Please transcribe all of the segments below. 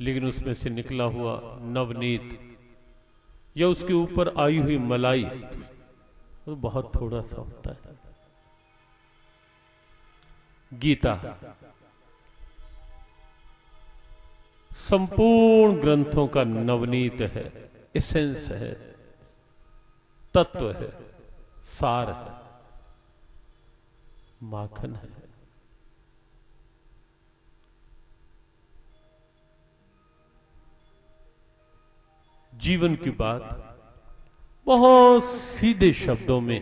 लेकिन उसमें से निकला हुआ नवनीत या उसके ऊपर आई हुई मलाई तो बहुत थोड़ा सा होता है। गीता संपूर्ण ग्रंथों का नवनीत है, एसेंस है, तत्व है, सार है, माखन है। जीवन की बात बहुत सीधे शब्दों में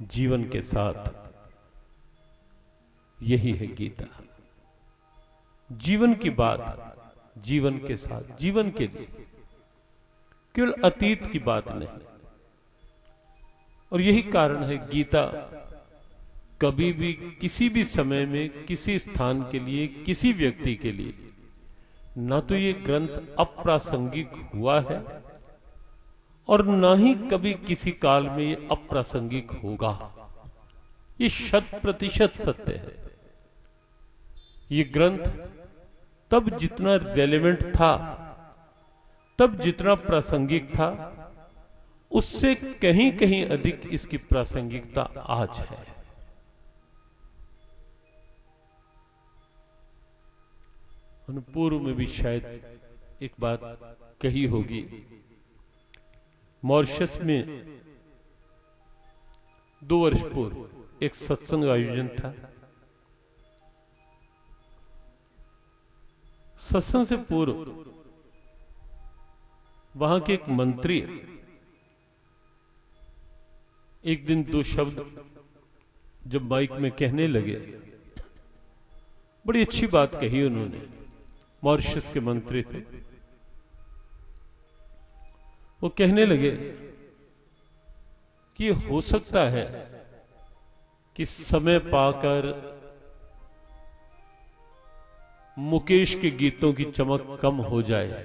जीवन के साथ, यही है गीता। जीवन की बात जीवन के साथ, जीवन के लिए, केवल अतीत की बात नहीं। और यही कारण है गीता कभी भी किसी भी समय में किसी स्थान के लिए, किसी व्यक्ति के लिए ना तो ये ग्रंथ अप्रासंगिक हुआ है और ना ही कभी किसी काल में ये अप्रासंगिक होगा। ये 100% सत्य है। ये ग्रंथ तब जितना रेलेवेंट था, तब जितना प्रासंगिक था, उससे कहीं कहीं अधिक इसकी प्रासंगिकता आज है। पूर्व में भी शायद एक बात कही होगी। मॉरिशस में 2 वर्ष पूर्व एक सत्संग आयोजन था। सत्संग से पूर्व वहां के एक मंत्री एक दिन 2 शब्द जब माइक में कहने लगे, बड़ी अच्छी बात कही उन्होंने। मॉरिशस के मंत्री थे। वो कहने लगे कि हो सकता है कि समय पाकर मुकेश के गीतों की चमक कम हो जाए,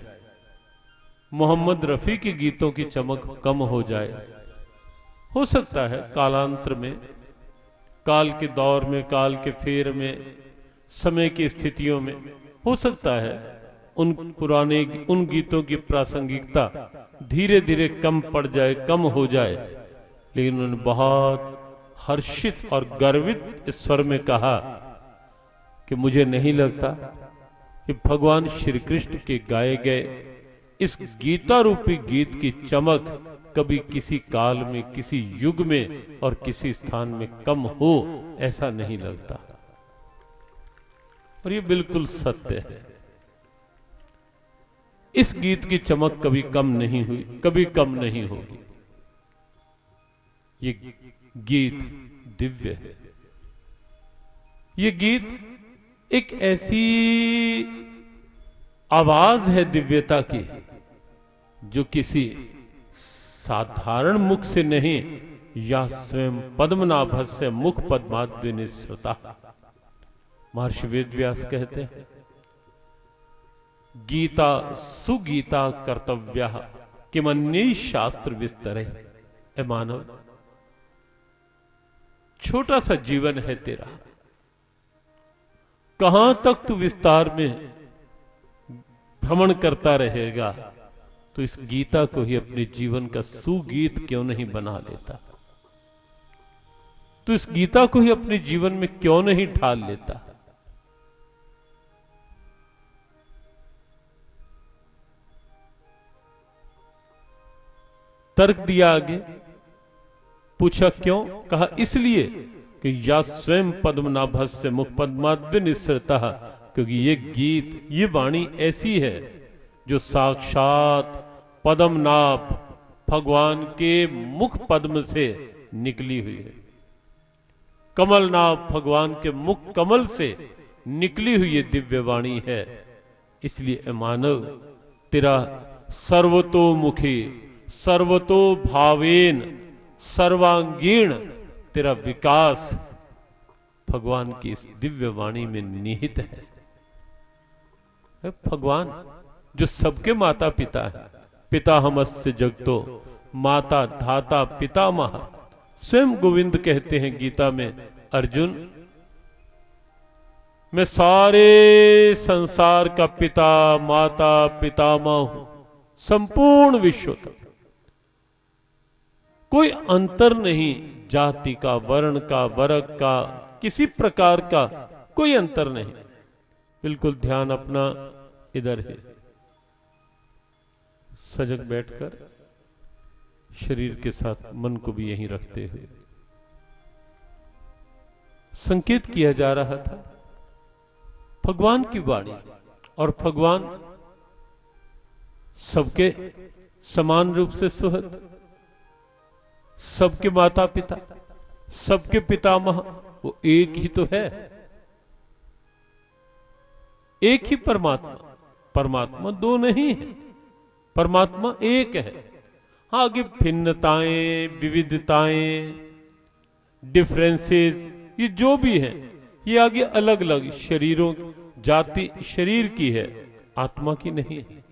मोहम्मद रफी के गीतों की चमक कम हो जाए। हो सकता है कालांतर में, काल के दौर में, काल के फेर में, समय की स्थितियों में हो सकता है उन गीतों की प्रासंगिकता धीरे धीरे कम पड़ जाए, कम हो जाए। लेकिन उन्होंने बहुत हर्षित और गर्वित स्वर में कहा कि मुझे नहीं लगता कि भगवान श्री कृष्ण के गाए गए इस गीता रूपी गीत की चमक कभी किसी काल में, किसी युग में और किसी स्थान में कम हो, ऐसा नहीं लगता। और ये बिल्कुल सत्य है। इस गीत की चमक कभी कम नहीं हुई, कभी कम नहीं होगी। ये गीत दिव्य है। ये गीत एक ऐसी आवाज है दिव्यता की जो किसी साधारण मुख से नहीं, या स्वयं पद्मनाभस्य मुख पद्माद्रि निःसृता। महर्षि वेदव्यास कहते हैं, गीता सुगीता कर्तव्या किमन्य शास्त्र विस्तरे। ए मानव, छोटा सा जीवन है तेरा, कहां तक तू विस्तार में भ्रमण करता रहेगा? तो इस गीता को ही अपने जीवन का सुगीत क्यों नहीं बना लेता? तो इस गीता को ही अपने जीवन में क्यों नहीं ढाल लेता? तर्क दिया आगे, पूछा क्यों? कहा इसलिए कि या स्वयं पद्मनाभस्य मुख पद्माद्रि निःसृता, क्योंकि ये गीत, ये वाणी ऐसी है जो साक्षात पद्मनाभ भगवान के मुख पद्म से निकली हुई है। कमलनाभ भगवान के मुख कमल से निकली हुई ये दिव्य वाणी है। इसलिए मानव, तेरा सर्वतोमुखी, सर्वतो भावेन, सर्वांगीण तेरा विकास भगवान की इस दिव्य वाणी में निहित है। भगवान जो सबके माता पिता है, पिता हमस्य जगतो माता धाता पितामह। स्वयं गोविंद कहते हैं गीता में, अर्जुन मैं सारे संसार का पिता माता पितामह हूं, संपूर्ण विश्व का कोई अंतर नहीं, जाति का, वर्ण का, वर्ग का, किसी प्रकार का कोई अंतर नहीं। बिल्कुल ध्यान अपना इधर है, सजग बैठकर शरीर के साथ मन को भी यहीं रखते हुए संकेत किया जा रहा था भगवान की वाणी। और भगवान सबके समान रूप से सुहृद, सबके माता पिता, सबके पितामह, वो एक ही तो है, एक ही परमात्मा। परमात्मा दो नहीं है, परमात्मा एक है। हाँ, आगे भिन्नताएं, विविधताएं, डिफरेंसेस, ये जो भी है, ये आगे अलग अलग शरीरों, जाति शरीर की है, आत्मा की नहीं है।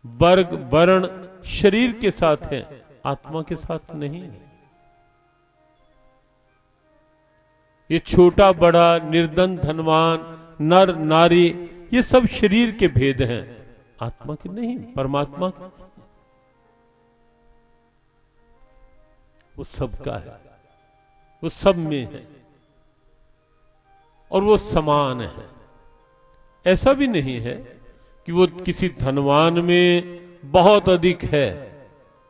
वर्ग वर्ण शरीर के साथ है, आत्मा के साथ नहीं है। ये छोटा बड़ा, निर्धन धनवान, नर नारी, ये सब शरीर के भेद हैं, आत्मा के नहीं, परमात्मा के। वो सबका है, वो सब में है और वो समान है। ऐसा भी नहीं है कि वो किसी धनवान में बहुत अधिक है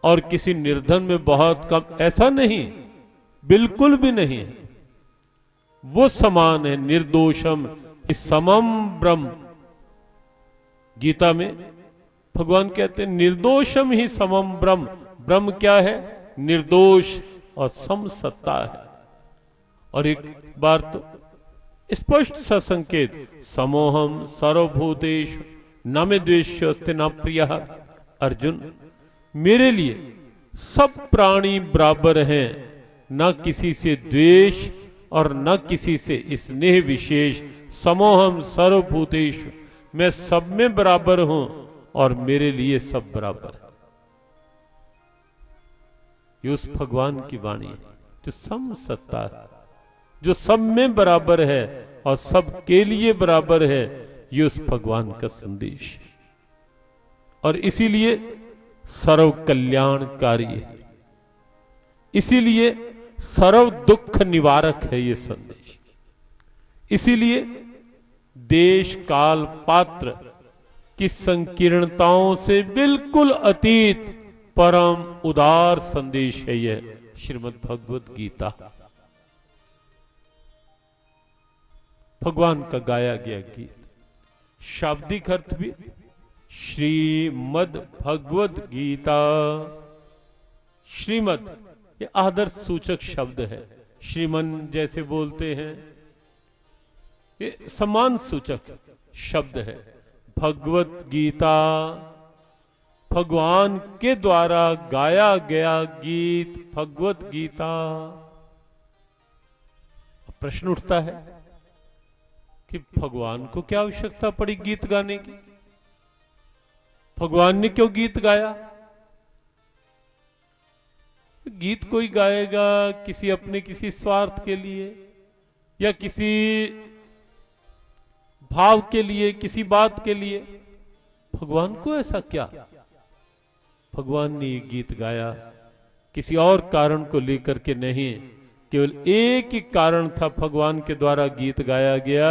और किसी निर्धन में बहुत कम, ऐसा नहीं, बिल्कुल भी नहीं है। वो समान है, निर्दोषम समम ब्रह्म। गीता में भगवान कहते हैं निर्दोषम ही समम ब्रह्म। ब्रह्म क्या है? निर्दोष और सम सत्ता है। और एक बार तो स्पष्ट सा संकेत, समोहम सर्वभूतेषु न मे द्वेष्योऽस्ति न प्रियः। अर्जुन, मेरे लिए सब प्राणी बराबर हैं, न किसी से द्वेष और न किसी से स्नेह विशेष। समोहम सर्वभूतेषु, मैं सब में बराबर हूं और मेरे लिए सब बराबर है। ये उस भगवान की वाणी है जो सम सत्ता है, जो सब में बराबर है और सब के लिए बराबर है। ये उस भगवान का संदेश है और इसीलिए सर्व कल्याणकारी है, इसीलिए सर्व दुख निवारक है ये संदेश। इसीलिए देश काल पात्र की संकीर्णताओं से बिल्कुल अतीत परम उदार संदेश है यह श्रीमद् भगवत गीता। भगवान का गाया गया गीत, शाब्दिक अर्थ भी श्रीमद् भगवत गीता। श्रीमद् ये आदर सूचक शब्द है, श्रीमन जैसे बोलते हैं, ये सम्मान सूचक शब्द है। भगवत गीता भगवान के द्वारा गाया गया गीत, भगवत गीता। प्रश्न उठता है कि भगवान को क्या आवश्यकता पड़ी गीत गाने की? भगवान ने क्यों गीत गाया? गीत कोई गाएगा किसी अपने किसी स्वार्थ के लिए या किसी भाव के लिए, किसी बात के लिए। भगवान को ऐसा क्या? भगवान ने ये गीत गाया किसी और कारण को लेकर के नहीं, केवल एक ही कारण था भगवान के द्वारा गीत गाया गया,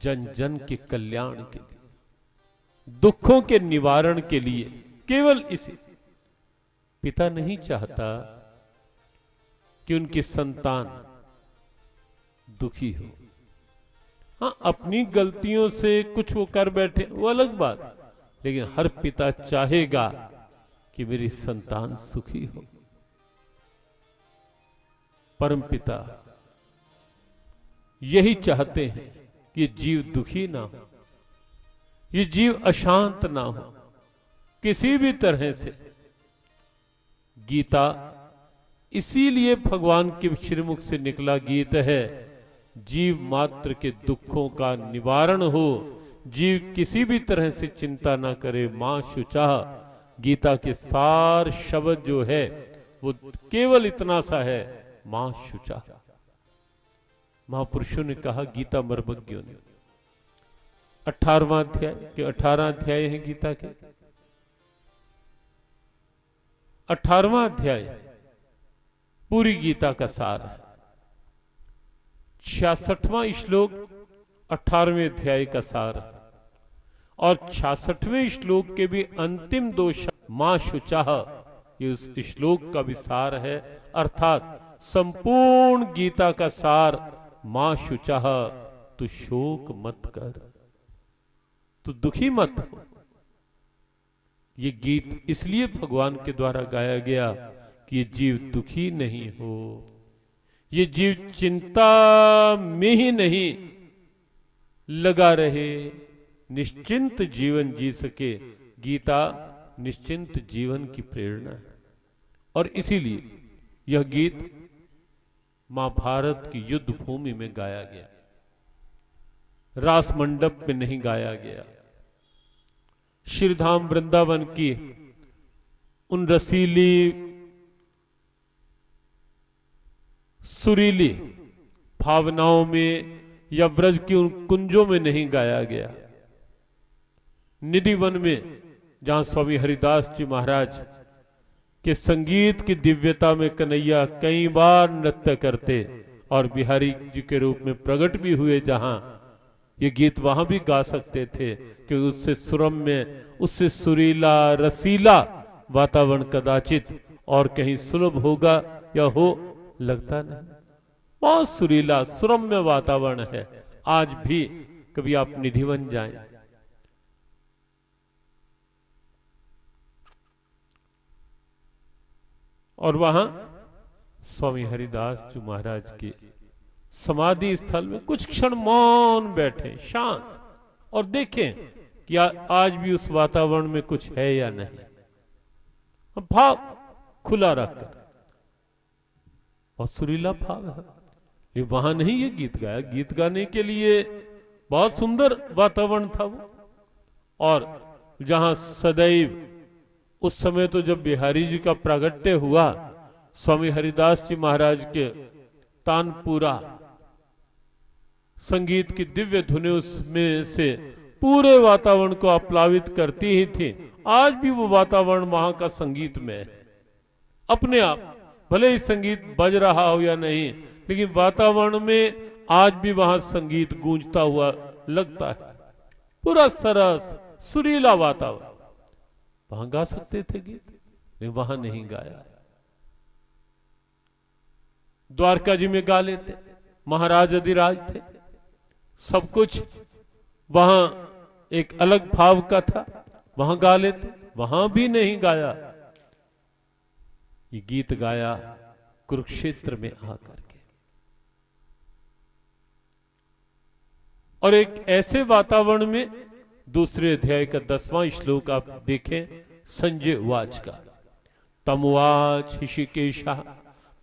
जन जन के कल्याण के लिए, दुखों के निवारण के लिए, केवल इसी। पिता नहीं चाहता कि उनकी संतान दुखी हो। हाँ, अपनी गलतियों से कुछ वो कर बैठे वो अलग बात, लेकिन हर पिता चाहेगा कि मेरी संतान सुखी हो। परम पिता यही चाहते हैं कि जीव दुखी ना हो, ये जीव अशांत ना हो किसी भी तरह से। गीता इसीलिए भगवान के श्रीमुख से निकला गीत है, जीव मात्र के दुखों का निवारण हो, जीव किसी भी तरह से चिंता ना करे। मां शुचा, गीता के सार शब्द जो है वो केवल इतना सा है, मां शुचा। महापुरुषों ने कहा, गीता मर्मज्ञों ने। 18वां अध्याय के 18 अध्याय हैं गीता के। 18वां अध्याय पूरी गीता का सार है। 66वां श्लोक 18वें अध्याय का सार है। और 66वें श्लोक के भी अंतिम 2 शब्द मां शुचः, ये उस श्लोक का भी सार है। अर्थात संपूर्ण गीता का सार मां शुचः, तू शोक मत कर, तू दुखी मत हो। ये गीत इसलिए भगवान के द्वारा गाया गया कि ये जीव दुखी नहीं हो, ये जीव चिंता में ही नहीं लगा रहे, निश्चिंत जीवन जी सके। गीता निश्चिंत जीवन की प्रेरणा है। और इसीलिए यह गीत महाभारत की युद्ध भूमि में गाया गया, रास मंडप में नहीं गाया गया। श्रीधाम वृंदावन की उन रसीली सुरीली भावनाओं में या व्रज की उन कुंजों में नहीं गाया गया। निधि वन में, जहां स्वामी हरिदास जी महाराज के संगीत की दिव्यता में कन्हैया कई बार नृत्य करते और बिहारी जी के रूप में प्रकट भी हुए, जहां ये गीत वहां भी गा सकते थे, कि उससे सुरम्य, उससे सुरीला रसीला वातावरण कदाचित और कहीं सुलभ होगा या हो, लगता नहीं। बहुत सुरीला सुरम्य वातावरण है। आज भी कभी आप निधिवन जाएं, और वहां स्वामी हरिदास जी महाराज के समाधि स्थल में कुछ क्षण मौन बैठे, शांत, और देखें कि आज भी उस वातावरण में कुछ है या नहीं। भाव खुला रखकर, और सुरीला भाव है। ये वहां नहीं ये गीत गाया, गीत गाने के लिए बहुत सुंदर वातावरण था वो। और जहां सदैव उस समय तो जब बिहारी जी का प्रागट्य हुआ, स्वामी हरिदास जी महाराज के तानपुरा संगीत की दिव्य धुनें उसमें से पूरे वातावरण को आप्लावित करती ही थी। आज भी वो वातावरण वहां का संगीत में है अपने आप, भले ही संगीत बज रहा हो या नहीं, लेकिन वातावरण में आज भी वहां संगीत गूंजता हुआ लगता है। पूरा सरस सुरीला वातावरण, वहां गा सकते थे गीत, लेकिन वहां नहीं गाया। द्वारका जी में गा लेते, महाराज अधिराज थे, सब कुछ वहां एक अलग भाव का था, वहां गा लेते, वहां भी नहीं गाया। ये गीत गाया कुरुक्षेत्र में आकर के, और एक ऐसे वातावरण में दूसरे अध्याय का 10वां श्लोक आप देखें, संजय उवाच का, तमुवाच ऋषिकेशः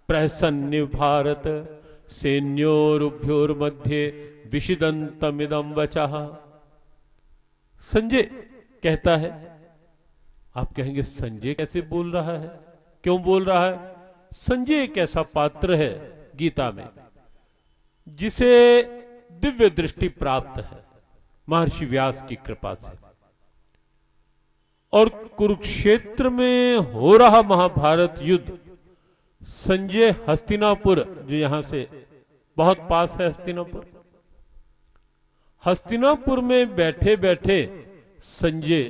प्रहसन्य भारत सैन्योरुभ्योर्मध्ये विषिदन्तमिदं वचः। संजय कहता है, आप कहेंगे संजय कैसे बोल रहा है, क्यों बोल रहा है? संजय एक ऐसा पात्र है गीता में जिसे दिव्य दृष्टि प्राप्त है महर्षि व्यास की कृपा से, और कुरुक्षेत्र में हो रहा महाभारत युद्ध, संजय हस्तिनापुर, जो यहां से बहुत पास है हस्तिनापुर, हस्तिनापुर में बैठे बैठे संजय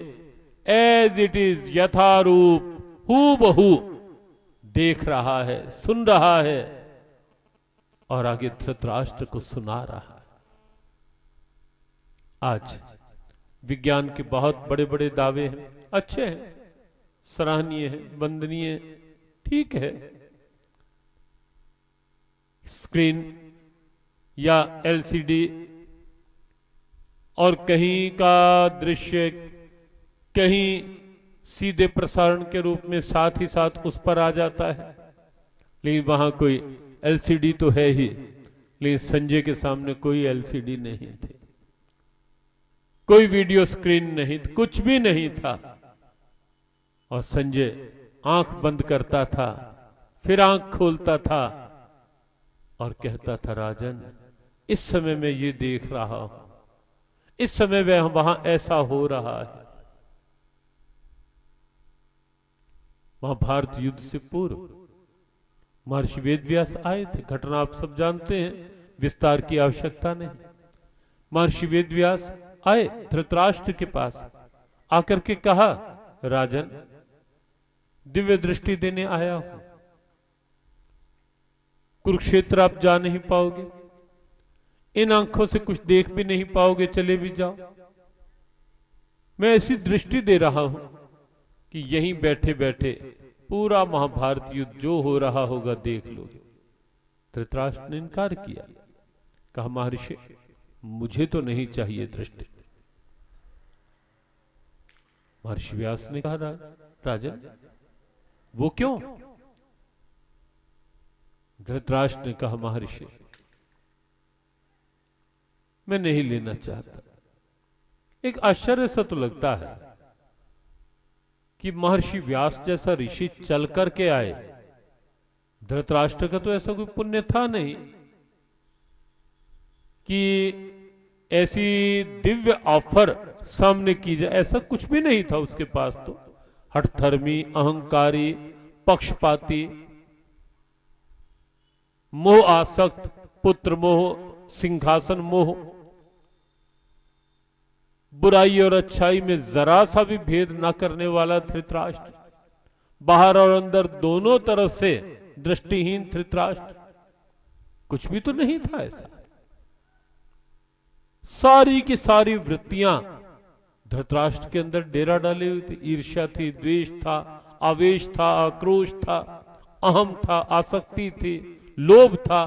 एज इट इज यथारूप हूबहू देख रहा है, सुन रहा है, और आगे धृतराष्ट्र को सुना रहा है। आज विज्ञान के बहुत बड़े बड़े दावे हैं, अच्छे हैं, सराहनीय है, वंदनीय, ठीक है। स्क्रीन या एलसीडी और कहीं का दृश्य कहीं सीधे प्रसारण के रूप में साथ ही साथ उस पर आ जाता है, लेकिन वहां कोई एलसीडी तो है ही, लेकिन संजय के सामने कोई एलसीडी नहीं थी, कोई वीडियो स्क्रीन नहीं, कुछ भी नहीं था। और संजय आंख बंद करता था, फिर आंख खोलता था और कहता था, राजन इस समय मैं ये देख रहा हूं, इस समय वह वहां ऐसा हो रहा है। महाभारत युद्ध से पूर्व महर्षि वेदव्यास आए थे, घटना आप सब जानते हैं, विस्तार की आवश्यकता नहीं। महर्षि वेदव्यास आए धृतराष्ट्र के पास, आकर के कहा, राजन दिव्य दृष्टि देने आया हूं, कुरुक्षेत्र आप जा नहीं पाओगे, इन आंखों से कुछ देख भी नहीं पाओगे, चले भी जाओ। मैं ऐसी दृष्टि दे रहा हूं कि यहीं बैठे बैठे पूरा महाभारत युद्ध जो हो रहा होगा देख लोगे। धृतराष्ट्र ने इनकार किया, कहा महर्षि मुझे तो नहीं चाहिए दृष्टि। महर्षि व्यास ने कहा, राजन वो क्यों? धृतराष्ट्र ने कहा, महर्षि मैं नहीं लेना चाहता। एक आश्चर्य सा तो लगता है कि महर्षि व्यास जैसा ऋषि चल करके आए। धृतराष्ट्र का तो ऐसा कोई पुण्य था नहीं कि ऐसी दिव्य ऑफर सामने की जाए, ऐसा कुछ भी नहीं था उसके पास। तो हठधर्मी, अहंकारी, पक्षपाती, मोह आसक्त, पुत्र मोह, सिंहासन मोह, बुराई और अच्छाई में जरा सा भी भेद न करने वाला धृतराष्ट्र, बाहर और अंदर दोनों तरफ से दृष्टिहीन धृतराष्ट्र, कुछ भी तो नहीं था ऐसा। सारी की सारी वृत्तियां धृतराष्ट्र के अंदर डेरा डाली हुई थी। ईर्ष्या थी, द्वेष था, आवेश था, आक्रोश था, अहम था, आसक्ति थी, लोभ था,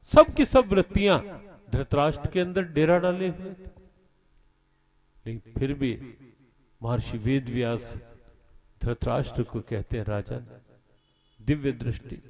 सब की सब वृत्तियां धृतराष्ट्र के अंदर डेरा डाले हुए थे। लेकिन फिर भी महर्षि वेदव्यास धृतराष्ट्र को कहते हैं, राजन दिव्य दृष्टि